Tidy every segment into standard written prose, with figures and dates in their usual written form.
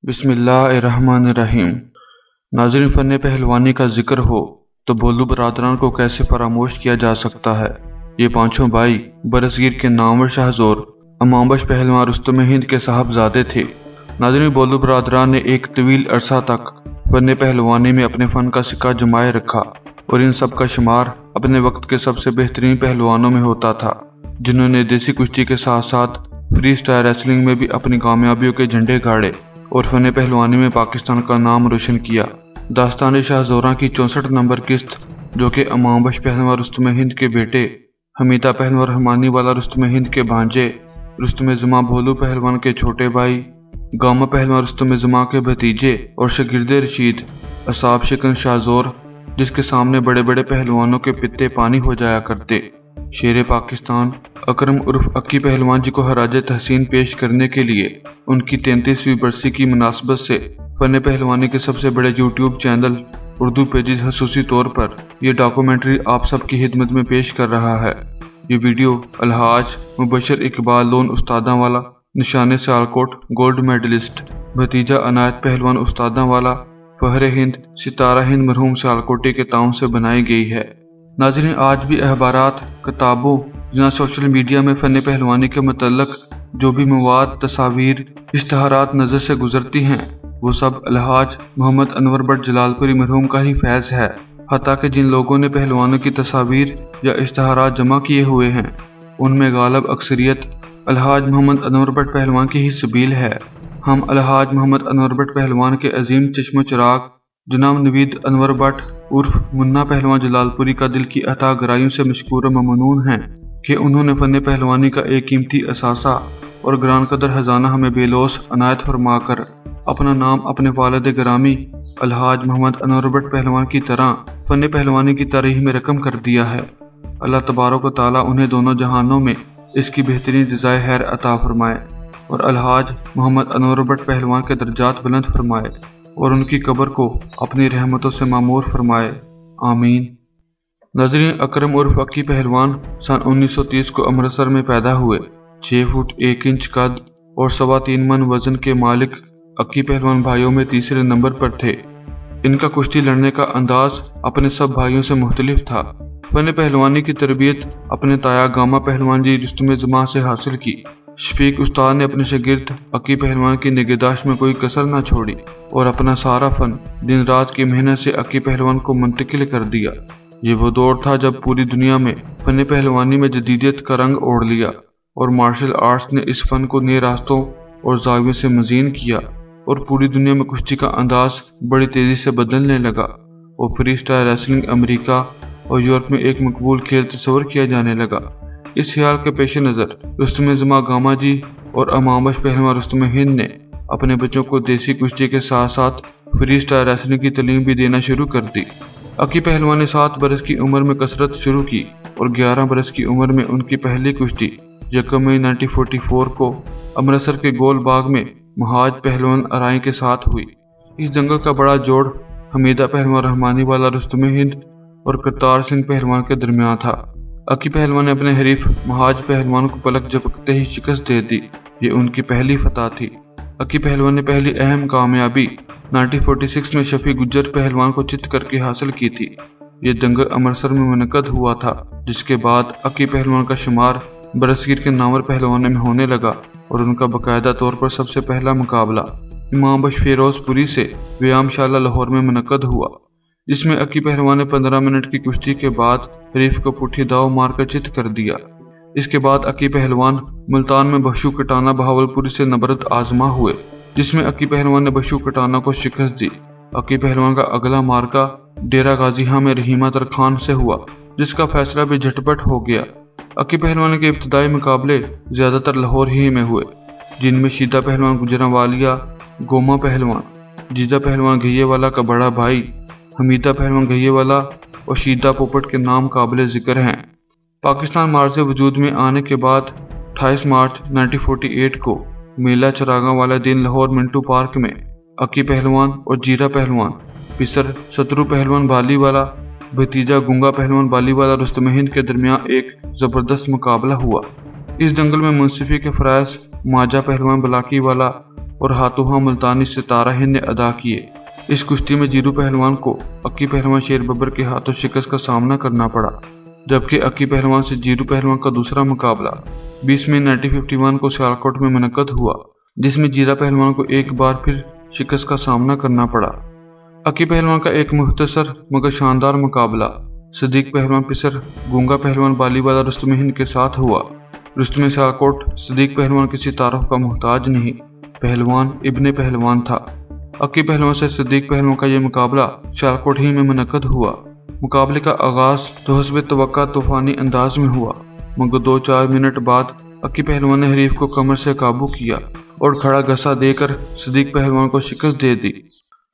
بسم اللہ الرحمن الرحیم۔ ناظرین، فن پہلوانی کا ذکر ہو تو بھولو برادران کو کیسے فراموش کیا جا سکتا ہے۔ یہ پانچوں بھائی برصغیر کے نامور شاہزور امامبخش پہلوان رستم ہند کے صاحبزادے تھے۔ ناظرین، بھولو برادران نے ایک طویل عرصہ تک فن پہلوانی میں اپنے فن کا سکہ جمائے رکھا اور ان سب کا شمار اپنے وقت کے سب سے بہترین پہلوانوں میں ہوتا تھا، جنہوں نے دیسی کشتی کے ساتھ ساتھ فری سٹائل ریسلنگ میں بھی اپنی کامیابیوں کے جھنڈے گاڑے اور فن پہلوانی میں پاکستان کا نام روشن کیا۔ داستان شاہزوراں کی 64 نمبر قسط، جو کہ امامبخش پہلوان رستم ہند کے بیٹے، حمیدہ پہلوان رحمانی والا رستم ہند کے بھانجے، رستم زماں بھولو پہلوان کے چھوٹے بھائی، گاما پہلوان رستم زماں کے بھتیجے اور شاگرد رشید، اصحاب شکن شاہزور جس کے سامنے بڑے بڑے پہلوانوں کے پتے پانی ہو جایا کرتے، شیر پاکستان اکرم عرف اکی پہلوان جی کو خراج تحسین پیش کرنے کے لیے ان کی 33ویں برسی کی مناسبت سے فن پہلوانی کے سب سے بڑے یوٹیوب چینل اردو پیجز خصوصی طور پر یہ ڈاکومنٹری آپ سب کی خدمت میں پیش کر رہا ہے۔ یہ ویڈیو الحاج مبشر اقبال لون استاداں والا، نشان سیالکوٹ گولڈ میڈلسٹ، بھتیجا عنایت پہلوان استاداں والا، فخر ہند ستارہ ہند مرحوم سیالکوٹی کے تعاون سے بنائی گئی ہے۔ ناظرین، آج بھی اخبارات، کتابوں یا سوشل میڈیا میں فن پہلوانی کے متعلق جو بھی مواد، تصاویر، اشتہارات نظر سے گزرتی ہیں، وہ سب الحاج محمد انور بٹ جلال پوری مرحوم کا ہی فیض ہے۔ حتیٰ کہ جن لوگوں نے پہلوانوں کی تصاویر یا اشتہارات جمع کیے ہوئے ہیں، ان میں غالب اکثریت الحاج محمد انور بٹ پہلوان کی ہی سبیل ہے۔ ہم الحاج محمد انور بٹ پہلوان کے عظیم چشم و چراغ جناب نوید انور بٹ عرف منا پہلوان جلال پوری کا دل کی عطا گرائیوں سے مشکور و ممنون ہیں کہ انہوں نے فن پہلوانی کا ایک قیمتی اثاثہ اور گران قدر خزانہ ہمیں بے لوث عنایت فرما کر اپنا نام اپنے والد گرامی الحاج محمد انور بٹ پہلوان کی طرح فن پہلوانی کی تاریخ میں رقم کر دیا ہے۔ اللہ تبارک و تعالیٰ انہیں دونوں جہانوں میں اس کی بہترین جزائے خیر عطا فرمائے اور الحاج محمد انور بٹ پہلوان کے درجات بلند فرمائے اور ان کی قبر کو اپنی رحمتوں سے معمور فرمائے، آمین۔ ناظرین، اکرم عرف اکی پہلوان سن 1930 کو امرتسر میں پیدا ہوئے۔ 6 فٹ 1 انچ قد اور 3.25 من وزن کے مالک اکی پہلوان بھائیوں میں تیسرے نمبر پر تھے۔ ان کا کشتی لڑنے کا انداز اپنے سب بھائیوں سے مختلف تھا۔ فن پہلوانی کی تربیت اپنے تایا گاما پہلوان جی رستم زماں سے حاصل کی۔ شفیق استاد نے اپنے شاگرد اکی پہلوان کی نگہداشت میں کوئی کسر نہ چھوڑی اور اپنا سارا فن دن رات کی محنت سے اکی پہلوان کو منتقل کر دیا۔ یہ وہ دور تھا جب پوری دنیا میں فن پہلوانی میں جدیدیت کا رنگ اوڑھ لیا اور مارشل آرٹس نے اس فن کو نئے راستوں اور زاویوں سے مزین کیا اور پوری دنیا میں کشتی کا انداز بڑی تیزی سے بدلنے لگا اور فری سٹائل ریسلنگ امریکہ اور یورپ میں ایک مقبول کھیل تصور کیا جانے لگا۔ اس خیال کے پیش نظر رستم زماں گاما جی اور امامبخش پہلوان رستم ہند نے اپنے بچوں کو دیسی کشتی کے ساتھ ساتھ فری سٹائل ریسلنگ کی تعلیم بھی دینا شروع کر دی۔ اکی پہلوان نے 7 برس کی عمر میں کسرت شروع کی اور 11 برس کی عمر میں ان کی پہلی کشتی 1 مئی 1944 کو امرتسر کے گول باغ میں مہاج پہلوان ارائیں کے ساتھ ہوئی۔ اس دنگل کا بڑا جوڑ حمیدہ پہلوان رحمانی والا رستم ہند اور کرتار سنگھ پہلوان کے درمیان تھا۔ اکی پہلوان نے اپنے حریف مہاج پہلوان کو پلک جھپکتے ہی شکست دے دی۔ یہ ان کی پہلی فتح تھی۔ اکی پہلوان نے پہلی اہم کامیابی 1946 میں شفیع گجر پہلوان کو چت کر کے حاصل کی تھی۔ یہ دنگل امرتسر میں منعقد ہوا تھا، جس کے بعد اکی پہلوان کا شمار برصغیر کے نامور پہلوانوں میں ہونے لگا اور ان کا باقاعدہ طور پر سب سے پہلا مقابلہ امامبخش فیروز پوری سے ویام شالہ لاہور میں منعقد ہوا، جس میں اکی پہلوان نے 15 منٹ کی کشتی کے بعد حریف کو پٹھی داؤ مار کر چت کر دیا۔ اس کے بعد اکی پہلوان ملتان میں بخشو کٹانہ بہاولپوری سے نبرد آزما ہوئے، جس میں اکی پہلوان نے بخشو کٹانہ کو شکست دی۔ اکی پہلوان کا اگلا مارکا ڈیرہ غازی ہاں میں رحیمہ تر خان سے ہوا، جس کا فیصلہ بھی جھٹپٹ ہو گیا۔ اکی پہلوان کے ابتدائی مقابلے زیادہ تر لاہور ہی میں ہوئے، جن میں شیدہ پہلوان گجرانوالیہ، گوما پہلوان، جیرا پہلوان گھیے والا کا بڑا بھائی حمیدہ پہلوان گھیے والا اور شیدہ پوپٹ کے نام قابل ذکر ہیں۔ پاکستان مارز وجود میں آنے کے بعد 28 مارچ 1948 کو میلہ چراغاں والا دن لاہور منٹو پارک میں اکی پہلوان اور جیرا پہلوان، پسر سترو پہلوان بالی والا، بھتیجا گنگا پہلوان بالی والا رستم ہند کے درمیان ایک زبردست مقابلہ ہوا۔ اس دنگل میں منصفی کے فرائض ماجا پہلوان بلاکی والا اور ہاتھوں ہاں ملتانی ستارہ ہند نے ادا کیے۔ اس کشتی میں جیرو پہلوان کو اکی پہلوان شیر ببر کے ہاتھوں شکست کا سامنا کرنا پڑا، جبکہ اکی پہلوان سے جیرو پہلوان کا دوسرا مقابلہ 20 مئی 1951 کو سیالکوٹ میں منعقد ہوا، جس میں جیرا پہلوان کو ایک بار پھر شکست کا سامنا کرنا پڑا۔ اکی پہلوان کا ایک مختصر مگر شاندار مقابلہ صدیق پہلوان پسر گونگا پہلوان بالی والا رستم ہند کے ساتھ ہوا۔ رستم سیالکوٹ صدیق پہلوان کسی تعارف کا محتاج نہیں، پہلوان ابن پہلوان تھا۔ اکی پہلوان سے صدیق پہلوان کا یہ مقابلہ سیالکوٹ ہی میں منعقد ہوا۔ مقابلے کا آغاز تو حسب توقع طوفانی انداز میں ہوا، مگر 2-4 منٹ بعد اکی پہلوان نے حریف کو کمر سے قابو کیا اور کھڑا گھسا دے کر صدیق پہلوان کو شکست دے دی۔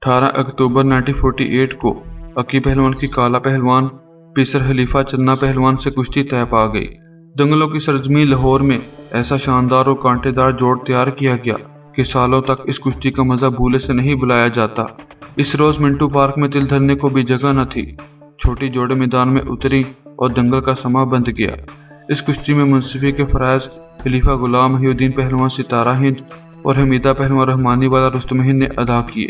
18 اکتوبر 1948 کو اکی پہلوان کی کالا پہلوان پسر حلیفہ چنا پہلوان سے کشتی طے پا گئی۔ جنگلوں کی سرزمین لاہور میں ایسا شاندار اور کانٹے دار جوڑ تیار کیا گیا کہ سالوں تک اس کشتی کا مزہ بھولے سے نہیں بلایا جاتا۔ اس روز منٹو پارک میں تل دھرنے کو بھی جگہ نہ تھی۔ چھوٹی جوڑے میدان میں اتری اور دنگل کا سما بند گیا۔ اس کشتی میں منصفی کے فرائض خلیفہ غلام محی الدین پہلوان ستارہ ہند اور حمیدہ پہلوان رحمانی والا رستم ہند نے ادا کیے۔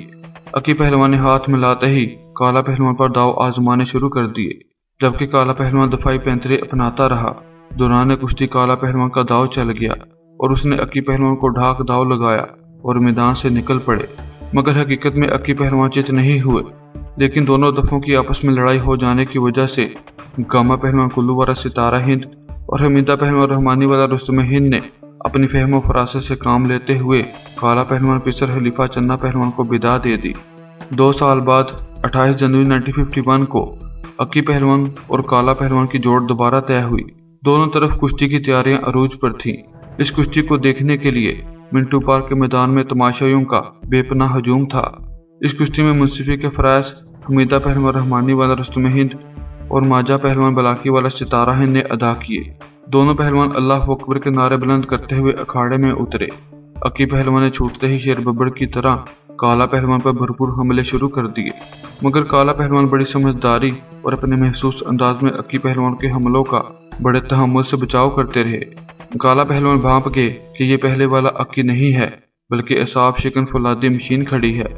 اکی پہلوان نے ہاتھ ملاتے ہی کالا پہلوان پر داؤ آزمانے شروع کر دیے، جبکہ کالا پہلوان دفاعی پینترے اپناتا رہا۔ دوران کشتی کالا پہلوان کا داؤ چل گیا اور اس نے اکی پہلوان کو ڈھاک داؤ لگایا اور میدان سے نکل پڑے، مگر حقیقت میں اکی پہلوان چت نہیں ہوئے، لیکن دونوں دفوں کی آپس میں لڑائی ہو جانے کی وجہ سے گاما پہلوان کلو والا ستارہ ہند اور حمیدہ پہلوان رحمانی والا رستم ہند نے اپنی فہم و فراست سے کام لیتے ہوئے کالا پہلوان پسر حلیفہ چنا پہلوان کو بدا دے دی۔ 2 سال بعد 28 جنوری 1951 کو اکی پہلوان اور کالا پہلوان کی جوڑ دوبارہ طے ہوئی۔ دونوں طرف کشتی کی تیاریاں عروج پر تھیں۔ اس کشتی کو دیکھنے کے لیے منٹو پارک کے میدان میں تماشائیوں کا بے پناہ ہجوم تھا۔ اس کشتی میں منصفی کے فرائض حمیدہ پہلوان رحمانی والا رستم ہند اور ماجہ پہلوان بلاکی والا ستارہ ہند نے ادا کیے۔ دونوں پہلوان اللہ اکبر کے نعرے بلند کرتے ہوئے اکھاڑے میں اترے۔ اکی پہلوان نے چھوٹتے ہی شیر ببر کی طرح کالا پہلوان پر بھرپور حملے شروع کر دیے، مگر کالا پہلوان بڑی سمجھداری اور اپنے محسوس انداز میں اکی پہلوان کے حملوں کا بڑے تحمل سے بچاؤ کرتے رہے۔ کالا پہلوان بھانپ گئے کہ یہ پہلے والا اکی نہیں ہے بلکہ اعصاب شکن فولادی مشین کھڑی ہے۔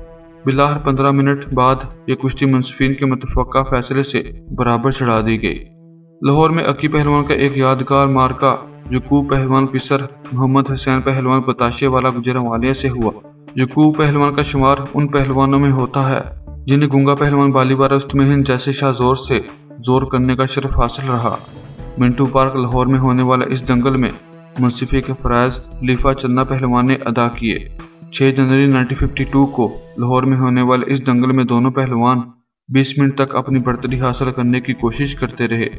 بلاخر 15 منٹ بعد یہ کشتی منصفین کے متفقہ فیصلے سے برابر چڑھا دی گئی۔ لاہور میں اکی پہلوان کا ایک یادگار مارکا یعقوب پہلوان پسر محمد حسین پہلوان بتاشے والا گجرانوالیہ سے ہوا۔ یعقوب پہلوان کا شمار ان پہلوانوں میں ہوتا ہے جنہیں گونگا پہلوان بالی والا رستم ہند جیسے شاہ زور سے زور کرنے کا شرف حاصل رہا۔ منٹو پارک لاہور میں ہونے والا اس دنگل میں منصفی کے فرائض خلیفہ چنا پہلوان نے ادا کیے۔ 6 جنوری 1952 کو لاہور میں ہونے والے اس دنگل میں دونوں پہلوان 20 منٹ تک اپنی برتری حاصل کرنے کی کوشش کرتے رہے۔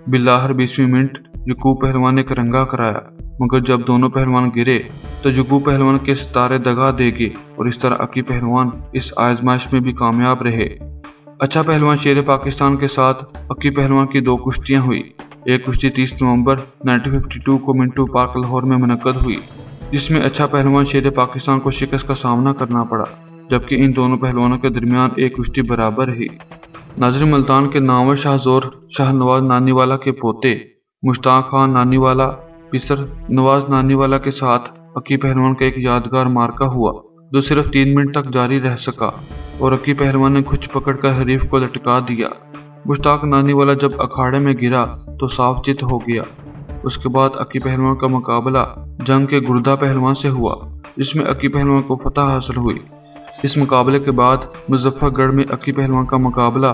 بلاخر 20ویں منٹ یعقوب پہلوان نے کرنگا کرایا، مگر جب دونوں پہلوان گرے تو یعقوب پہلوان کے ستارے دگا دے گئے اور اس طرح اکی پہلوان اس آزمائش میں بھی کامیاب رہے۔ اچھا پہلوان شیر پاکستان کے ساتھ اکی پہلوان کی 2 کشتیاں ہوئی۔ ایک کشتی 30 نومبر 1952 کو منٹو پارک لاہور میں منعقد ہوئی، جس میں اچھا پہلوان شیر پاکستان کو شکست کا سامنا کرنا پڑا، جبکہ ان دونوں پہلوانوں کے درمیان ایک کشتی برابر رہی۔ ناظر ملتان کے نامور شاہ زور شاہ نواز نانی والا کے پوتے مشتاق خان نانی والا پسر نواز نانی والا کے ساتھ اکی پہلوان کا ایک یادگار مارکا ہوا جو صرف 3 منٹ تک جاری رہ سکا اور اکی پہلوان نے کھچ پکڑ کر حریف کو لٹکا دیا۔ مشتاق نانی والا جب اکھاڑے میں گرا تو صاف چت ہو گیا۔ اس کے بعد اکی پہلوان کا مقابلہ جنگ کے گردہ پہلوان سے ہوا، جس میں اکی پہلوان کو فتح حاصل ہوئی۔ اس مقابلے کے بعد مظفر گڑھ میں اکی پہلوان کا مقابلہ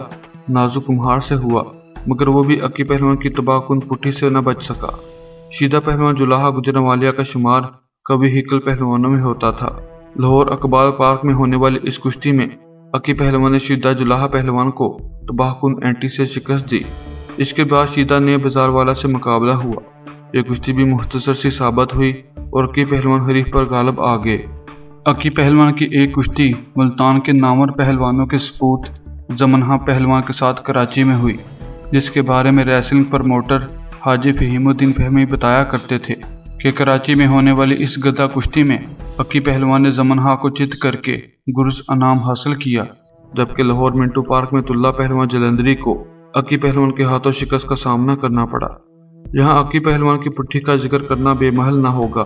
نازو کمہار سے ہوا، مگر وہ بھی اکی پہلوان کی تباہ کن پٹھی سے نہ بچ سکا۔ شیدہ پہلوان جلاحہ گجرانوالیہ کا شمار کبھی ہکل پہلوانوں میں ہوتا تھا۔ لاہور اقبال پارک میں ہونے والی اس کشتی میں اکی پہلوان نے شیدہ جلاحہ پہلوان کو تباہ کن اینٹی سے شکست دی۔ اس کے بعد شیدہ نے بازار والا سے مقابلہ ہوا۔ یہ کشتی بھی مختصر سی ثابت ہوئی اور اکی پہلوان حریف پر غالب آ گئے۔ اکی پہلوان کی ایک کشتی ملتان کے نامور پہلوانوں کے سپوت زمن خان پہلوان کے ساتھ کراچی میں ہوئی، جس کے بارے میں ریسلنگ پروموٹر حاجی فہیم الدین فہمی بتایا کرتے تھے کہ کراچی میں ہونے والی اس گدا کشتی میں اکی پہلوان نے زمن خان کو چت کر کے گرز انعام حاصل کیا، جبکہ لاہور منٹو پارک میں طلہ پہلوان جلندری کو اکی پہلوان کے ہاتھوں شکست کا سامنا کرنا پڑا۔ یہاں اکی پہلوان کی پٹھی کا ذکر کرنا بے محل نہ ہوگا۔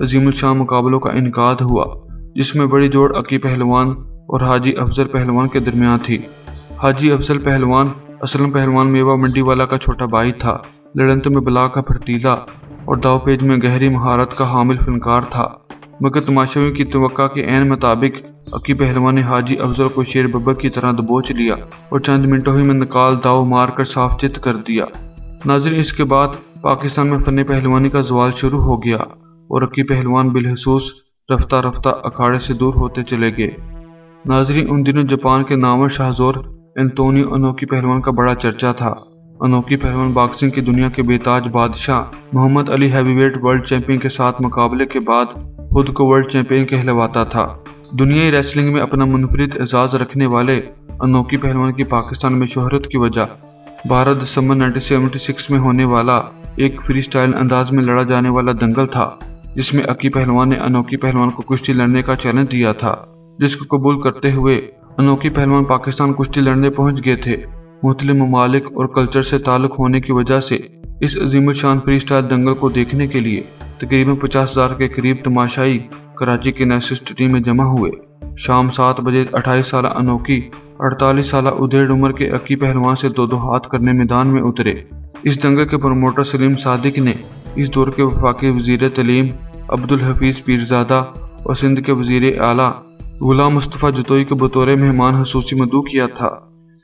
عظیم الشان مقابلوں کا انعقاد ہوا، جس میں بڑی جوڑ اکی پہلوان اور حاجی افضل پہلوان کے درمیان تھی۔ حاجی افضل پہلوان اسلم پہلوان میوہ منڈی والا کا چھوٹا بھائی تھا، لڑنت میں بلا کا پھرتیلا اور داؤ پیج میں گہری مہارت کا حامل فنکار تھا، مگر تماشائیوں کی توقع کے عین مطابق اکی پہلوان نے حاجی افضل کو شیر ببر کی طرح دبوچ لیا اور چند منٹوں ہی میں نکال داؤ مار کر صاف چت کر دیا۔ ناظرین، اس کے بعد پاکستان میں فن پہلوانی کا زوال شروع ہو گیا اور اکی پہلوان بالخصوص رفتہ رفتہ اکھاڑے سے دور ہوتے چلے گئے۔ ناظرین، ان دنوں جاپان کے نامور شاہزور انتونیو انوکی پہلوان کا بڑا چرچا تھا۔ انوکی پہلوان باکسنگ کی دنیا کے بے تاج بادشاہ محمد علی ہیوی ویٹ ورلڈ چیمپئن کے ساتھ مقابلے کے بعد خود کو ورلڈ چیمپئن کہلواتا تھا۔ دنیائی ریسلنگ میں اپنا منفرد اعزاز رکھنے والے انوکی پہلوان کی پاکستان میں شہرت کی وجہ 12 دسمبر 1976 میں ہونے والا ایک فری سٹائل انداز میں لڑا جانے والا دنگل تھا، جس میں اکی پہلوان نے انوکی پہلوان کو کشتی لڑنے کا چیلنج دیا تھا، جس کو قبول کرتے ہوئے انوکی پہلوان پاکستان کشتی لڑنے پہنچ گئے تھے۔ مختلف ممالک اور کلچر سے تعلق ہونے کی وجہ سے اس عظیم الشان فری سٹائل دنگل کو دیکھنے کے لیے تقریباً 50,000 کے قریب تماشائی کراچی کے نیشنل اسٹیڈیم میں جمع ہوئے۔ شام 7 بجے 28 سالہ انوکی 48 سالہ ادھیڑ عمر کے اکی پہلوان سے دو ہاتھ کرنے میدان میں اترے۔ اس دنگل کے پروموٹر سلیم صادق نے اس دور کے وفاقی وزیر تعلیم عبدالحفیظ پیرزادہ اور سندھ کے وزیر اعلیٰ غلام مصطفیٰ جتوئی کو بطور مہمان خصوصی مدعو کیا تھا۔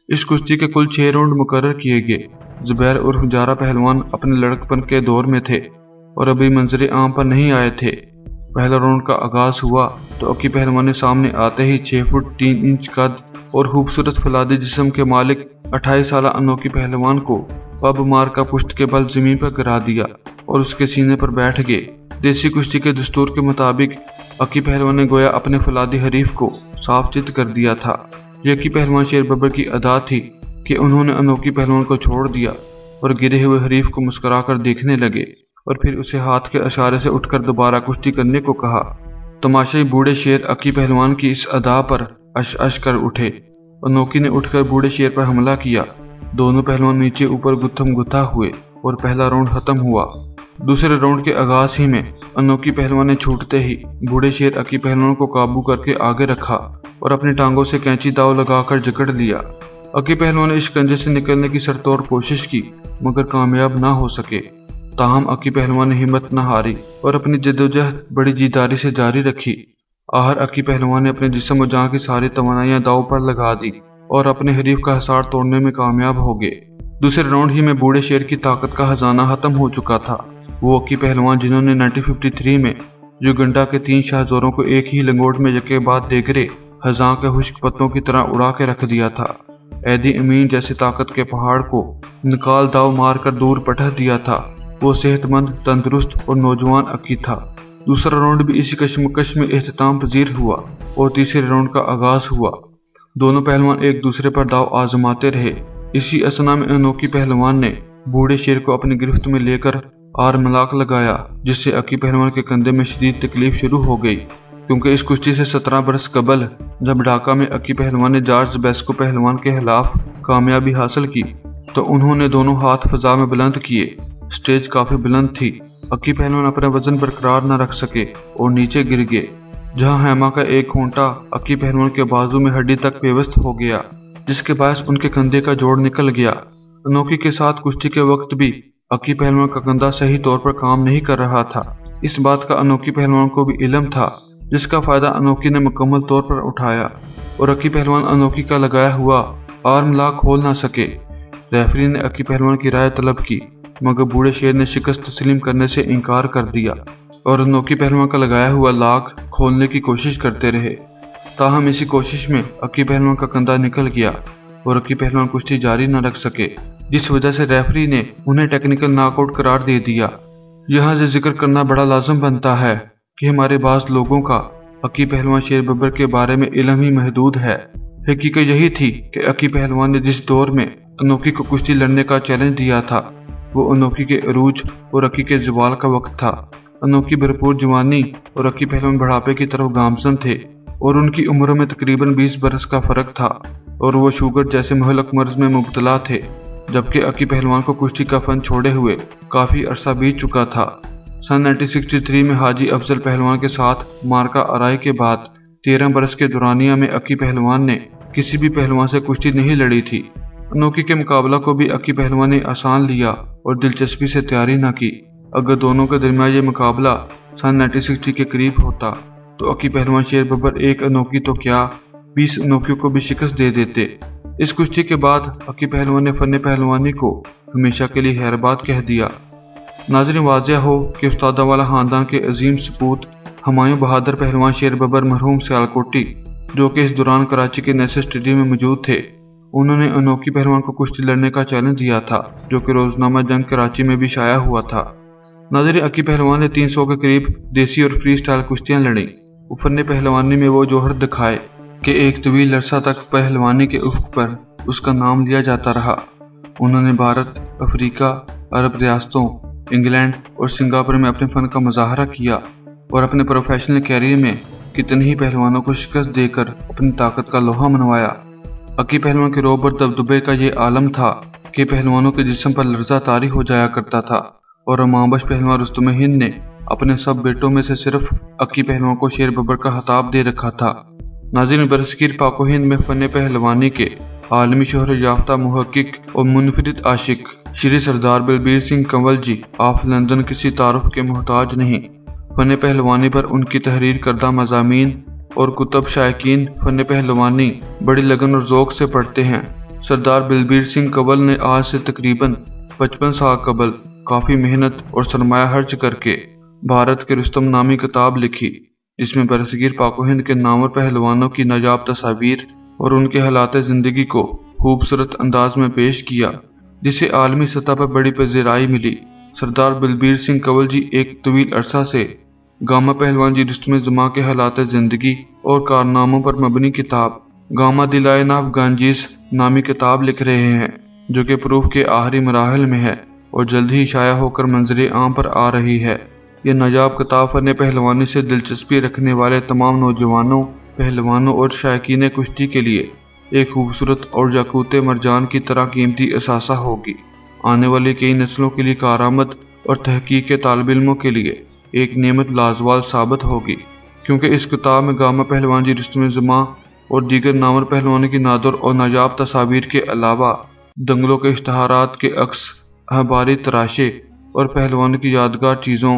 اس کشتی کے کل 6 راؤنڈ مقرر کیے گئے۔ زبیر عرف جارہ پہلوان اپنے لڑکپن کے دور میں تھے اور ابھی منظر عام پر نہیں آئے تھے۔ پہلا راؤنڈ کا آغاز ہوا تو اکی پہلوان نے سامنے آتے ہی 6 فٹ 3 انچ قد اور خوبصورت فولادی جسم کے مالک 28 سالہ انوکی پہلوان کو پب مار کا پشت کے بل زمین پر گرا دیا اور اس کے سینے پر بیٹھ گئے۔ دیسی کشتی کے دستور کے مطابق اکی پہلوان نے گویا اپنے فولادی حریف کو صاف چت کر دیا تھا۔ یہ اکی پہلوان شیر ببر کی ادا تھی کہ انہوں نے انوکی پہلوان کو چھوڑ دیا اور گرے ہوئے حریف کو مسکرا کر دیکھنے لگے اور پھر اسے ہاتھ کے اشارے سے اٹھ کر دوبارہ کشتی کرنے کو کہا۔ تماشائی بوڑھے شیر اکی پہلوان کی اس ادا پر اش کر اٹھے۔ انوکی نے اٹھ کر بوڑھے شیر پر حملہ کیا۔ دونوں پہلوان نیچے اوپر گتھم گتھا ہوئے اور پہلا راؤنڈ ختم ہوا۔ دوسرے راؤنڈ کے آغاز ہی میں انوکی پہلوان نے چھوٹتے ہی بوڑھے شیر اکی پہلوان کو قابو کر کے آگے رکھا اور اپنی ٹانگوں سے کینچی داؤ لگا کر جکڑ لیا۔ اکی پہلوان نے اس کنجے سے نکلنے کی سرتوڑ کوشش کی مگر کامیاب نہ ہو سکے۔ تاہم اکی پہلوان نے ہمت نہ ہاری اور اپنی جدوجہد بڑی جیداری سے جاری رکھی۔ آخر اکی پہلوان نے اپنے جسم و جان کی ساری توانائیاں داؤ پر لگا دی اور اپنے حریف کا حصار توڑنے میں کامیاب ہو گئے۔ دوسرے راؤنڈ ہی میں بوڑھے شیر کی طاقت کا خزانہ ختم ہو چکا تھا۔ وہ اکی پہلوان جنہوں نے 1953 میں یوگنڈا کے 3 شاہزوروں کو ایک ہی لنگوٹ میں یکے بعد دیگرے خزاں کے خشک پتوں کی طرح اڑا کے رکھ دیا تھا، امین جیسے طاقت کے پہاڑ کو نکال داؤ مار کر دور پٹک دیا تھا۔ وہ صحت مند، تندرست اور نوجوان اکی تھا۔ دوسرا راؤنڈ بھی اسی کشمکش میں اختتام پذیر ہوا اور تیسرے راؤنڈ کا آغاز ہوا۔ دونوں پہلوان ایک دوسرے پر داؤ آزماتے رہے۔ اسی اثنا میں انوکی پہلوان نے بوڑھے شیر کو اپنی گرفت میں لے کر ملاک لگایا، جس سے اکی پہلوان کے کندھے میں شدید تکلیف شروع ہو گئی، کیونکہ اس کشتی سے 17 برس قبل جب ڈھاکہ میں اکی پہلوان نے جارج بیسکو پہلوان کے خلاف کامیابی حاصل کی تو انہوں نے دونوں ہاتھ فضا میں بلند کیے۔ سٹیج کافی بلند تھی۔ اکی پہلوان اپنا وزن برقرار نہ رکھ سکے اور نیچے گر گئے، جہاں ہیما کا ایک کھونٹا اکی پہلوان کے بازو میں ہڈی تک پیوست ہو گیا، جس کے باعث ان کے کندھے کا جوڑ نکل گیا۔ انوکی کے ساتھ کشتی کے وقت بھی اکی پہلوان کا کندھا صحیح طور پر کام نہیں کر رہا تھا۔ اس بات کا انوکی پہلوان کو بھی علم تھا، جس کا فائدہ انوکی نے مکمل طور پر اٹھایا اور اکی پہلوان انوکی کا لگایا ہوا آرم لاک کھول نہ سکے۔ ریفری نے اکی پہلوان کی رائے طلب کی مگر بوڑھے شیر نے شکست تسلیم کرنے سے انکار کر دیا اور انوکی پہلوان کا لگایا ہوا لاک کھولنے کی کوشش کرتے رہے۔ تاہم اسی کوشش میں اکی پہلوان کا کندھا نکل گیا اور اکی پہلوان کشتی جاری نہ رکھ سکے، جس وجہ سے ریفری نے انہیں ٹیکنیکل ناک آؤٹ قرار دے دیا۔ یہاں سے ذکر کرنا بڑا لازم بنتا ہے کہ ہمارے بعض لوگوں کا اکی پہلوان شیر ببر کے بارے میں علم ہی محدود ہے۔ حقیقت یہی تھی کہ اکی پہلوان نے جس دور میں انوکی کو کشتی لڑنے کا چیلنج دیا تھا وہ انوکی کے عروج اور اکی کے زوال کا وقت تھا۔ انوکی بھرپور جوانی اور اکی پہلوان بڑھاپے کی طرف گامزن تھے اور ان کی عمروں میں تقریباً 20 برس کا فرق تھا اور وہ شوگر جیسے مہلک مرض میں مبتلا تھے، جبکہ اکی پہلوان کو کشتی کا فن چھوڑے ہوئے کافی عرصہ بیت چکا تھا۔ سن 1963 میں حاجی افضل پہلوان کے ساتھ مارکا آرائی کے بعد 13 برس کے دورانیہ میں اکی پہلوان نے کسی بھی پہلوان سے کشتی نہیں لڑی تھی۔ انوکی کے مقابلہ کو بھی اکی پہلوان نے آسان لیا اور دلچسپی سے تیاری نہ کی۔ اگر دونوں کے درمیان یہ مقابلہ سن 1960 کے قریب ہوتا تو اکی پہلوان شیر ببر ایک انوکی تو کیا 20 انوکیوں کو بھی شکست دے دیتے۔ اس کشتی کے بعد اکی پہلوان نے فن پہلوانی کو ہمیشہ کے لیے خیرباد کہہ دیا۔ ناظرین، واضح ہو کہ استادہ والا خاندان کے عظیم سپوت ہمایوں بہادر پہلوان شیر ببر مرحوم سیالکوٹی، جو کہ اس دوران کراچی کے نیسر اسٹیڈیم میں موجود تھے، انہوں نے انوکی پہلوان کو کشتی لڑنے کا چیلنج دیا تھا، جو کہ روزنامہ جنگ کراچی میں بھی شائع ہوا تھا۔ ناظرین، اکی پہلوان نے 300 کے قریب دیسی اور فری سٹائل کشتیاں لڑیں۔ وہ فن پہلوانی میں وہ جوہر دکھائے کہ ایک طویل عرصہ تک پہلوانی کے افق پر اس کا نام لیا جاتا رہا۔ انہوں نے بھارت، افریقہ، عرب ریاستوں، انگلینڈ اور سنگاپور میں اپنے فن کا مظاہرہ کیا اور اپنے پروفیشنل کیریئر میں کتنے ہی پہلوانوں کو شکست دے کر اپنی طاقت کا لوہا منوایا۔ اکی پہلوان کے روب اور دبدبے کا یہ عالم تھا کہ پہلوانوں کے جسم پر لرزہ طاری ہو جایا کرتا تھا، اور امامبخش پہلوان رستم ہند نے اپنے سب بیٹوں میں سے صرف اکی پہلوان کو شیر ببر کا خطاب دے رکھا تھا۔ ناظرین، برصغیر پاک و ہند میں فن پہلوانی کے عالمی شہرت یافتہ محقق اور منفرد عاشق شری سردار بلبیر سنگھ کنول جی آف لندن کسی تعارف کے محتاج نہیں۔ فن پہلوانی پر ان کی تحریر کردہ مضامین اور کتب شائقین فن پہلوانی بڑی لگن اور ذوق سے پڑھتے ہیں۔ سردار بلبیر سنگھ کنول نے آج سے تقریباً 55 سال قبل کافی محنت اور سرمایہ خرچ کر کے بھارت کے رستم نامی کتاب لکھی، جس میں برصغیر پاک و ہند کے نامور پہلوانوں کی نایاب تصاویر اور ان کے حالات زندگی کو خوبصورت انداز میں پیش کیا، جسے عالمی سطح پر بڑی پذیرائی ملی۔ سردار بلبیر سنگھ کنول جی ایک طویل عرصہ سے گاما پہلوان جی رستم زماں کے حالات زندگی اور کارناموں پر مبنی کتاب گاما دی لائن آف گانجیز نامی کتاب لکھ رہے ہیں، جو کہ پروف کے آخری مراحل میں ہے اور جلد ہی شائع ہو کر منظر عام پر آ رہی ہے۔ یہ نایاب کتاب فن پہلوانی سے دلچسپی رکھنے والے تمام نوجوانوں، پہلوانوں اور شائقین کشتی کے لیے ایک خوبصورت اور یاقوت مرجان کی طرح قیمتی اثاثہ ہوگی۔ آنے والی کئی نسلوں کے لیے کارآمد اور تحقیق کے طالب علموں کے لیے ایک نعمت لازوال ثابت ہوگی، کیونکہ اس کتاب میں گاما پہلوان جی رستم زماں اور دیگر نامور پہلوانوں کی نادر اور نایاب تصاویر کے علاوہ دنگلوں کے اشتہارات کے عکس، اخباری تراشے اور پہلوانوں کی یادگار چیزوں،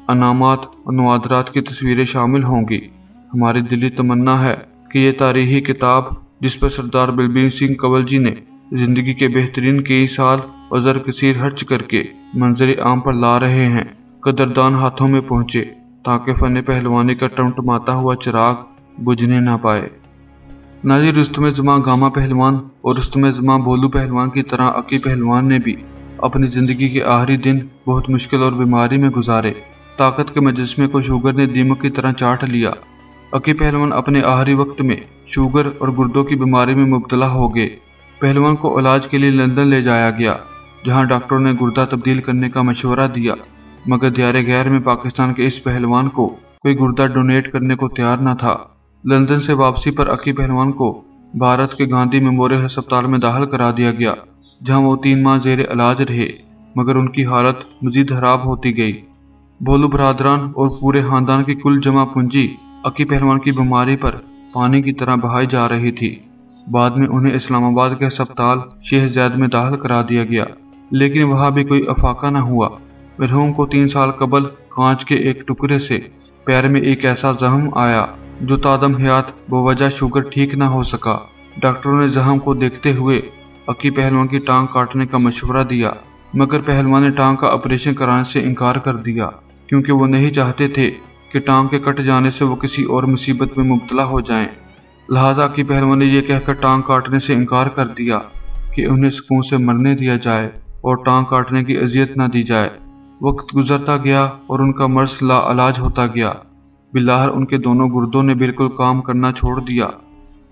انعامات اور نوادرات کی تصویریں شامل ہوں گی۔ ہماری دلی تمنا ہے کہ یہ تاریخی کتاب، جس پر سردار بلبیر سنگھ کنول جی نے زندگی کے بہترین کئی سال اور زر کثیر خرچ کر کے منظر عام پر لا رہے ہیں، قدردان ہاتھوں میں پہنچے، تاکہ فن پہلوانی کا ٹمٹماتا ہوا چراغ بجھنے نہ پائے۔ ناظرین، رستم زماں گاما پہلوان اور رستم زماں بھولو پہلوان کی طرح اکی پہلوان نے بھی اپنی زندگی کے آخری دن بہت مشکل اور بیماری میں گزارے۔ طاقت کے مجسمے کو شوگر نے دیمک کی طرح چاٹ لیا۔ اکی پہلوان اپنے آخری وقت میں شوگر اور گردوں کی بیماری میں مبتلا ہو گئے۔ پہلوان کو علاج کے لیے لندن لے جایا گیا، جہاں ڈاکٹروں نے گردہ تبدیل کرنے کا مشورہ دیا، مگر دیار غیر میں پاکستان کے اس پہلوان کو کوئی گردہ ڈونیٹ کرنے کو تیار نہ تھا۔ لندن سے واپسی پر اکی پہلوان کو بھارت کے گاندھی میموریل ہسپتال میں داخل کرا دیا گیا، جہاں وہ 3 ماہ زیر علاج رہے، مگر ان کی حالت مزید خراب ہوتی گئی۔ بھولو برادران اور پورے خاندان کی کل جمع پونجی اکی پہلوان کی بیماری پر پانی کی طرح بہائی جا رہی تھی۔ بعد میں انہیں اسلام آباد کے ہسپتال شیخ زاید میں داخل کرا دیا گیا، لیکن وہاں بھی کوئی افاقہ نہ ہوا۔ مرحوم کو 3 سال قبل کانچ کے ایک ٹکڑے سے پیر میں ایک ایسا زخم آیا جو تادم حیات بوجہ شوگر ٹھیک نہ ہو سکا۔ ڈاکٹروں نے زخم کو دیکھتے ہوئے اکی پہلوان کی ٹانگ کاٹنے کا مشورہ دیا، مگر پہلوان نے ٹانگ کا آپریشن کرانے سے انکار کر دیا، کیونکہ وہ نہیں چاہتے تھے کہ ٹانگ کے کٹ جانے سے وہ کسی اور مصیبت میں مبتلا ہو جائیں۔ لہذا اکی پہلوان نے یہ کہہ کر ٹانگ کاٹنے سے انکار کر دیا کہ انہیں سکون سے مرنے دیا جائے اور ٹانگ کاٹنے کی اذیت نہ دی جائے۔ وقت گزرتا گیا اور ان کا مرض لا علاج ہوتا گیا۔ بالآخر ان کے دونوں گردوں نے بالکل کام کرنا چھوڑ دیا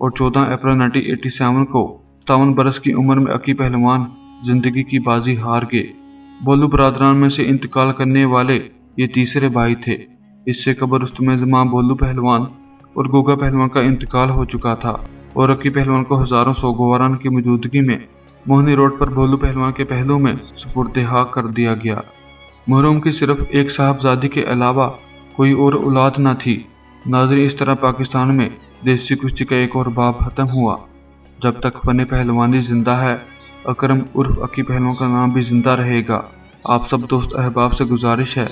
اور 14 اپریل 1987 کو 57 برس کی عمر میں اکی پہلوان زندگی کی بازی ہار گئے۔ بھولو برادران میں سے انتقال کرنے والے یہ تیسرے بھائی تھے۔ اس سے قبل رستم زماں بھولو پہلوان اور گوگا پہلوان کا انتقال ہو چکا تھا، اور اکی پہلوان کو ہزاروں سوگواران کی موجودگی میں موہنی روڈ پر بھولو پہلوان کے پہلو میں سپرد خاک کر دیا گیا۔ مرحوم کی صرف ایک صاحبزادی کے علاوہ کوئی اور اولاد نہ تھی۔ ناظرین، اس طرح پاکستان میں دیسی کشتی کا ایک اور باب ختم ہوا۔ جب تک فن پہلوانی زندہ ہے، اکرم عرف اکی پہلوان کا نام بھی زندہ رہے گا۔ آپ سب دوست احباب سے گزارش ہے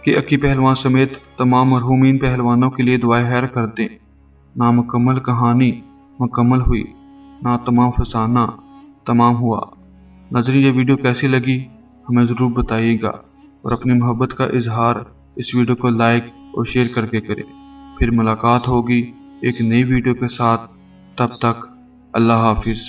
کہ اکی پہلوان سمیت تمام مرحومین پہلوانوں کے لیے دعائے خیر کر دیں۔ نامکمل کہانی مکمل ہوئی، ناتمام فسانہ تمام ہوا۔ ناظرین، یہ ویڈیو کیسی لگی ہمیں ضرور بتائیے گا، اور اپنی محبت کا اظہار اس ویڈیو کو لائک اور شیئر کر کے کریں۔ پھر ملاقات ہوگی ایک نئی ویڈیو کے ساتھ، تب تک اللہ حافظ۔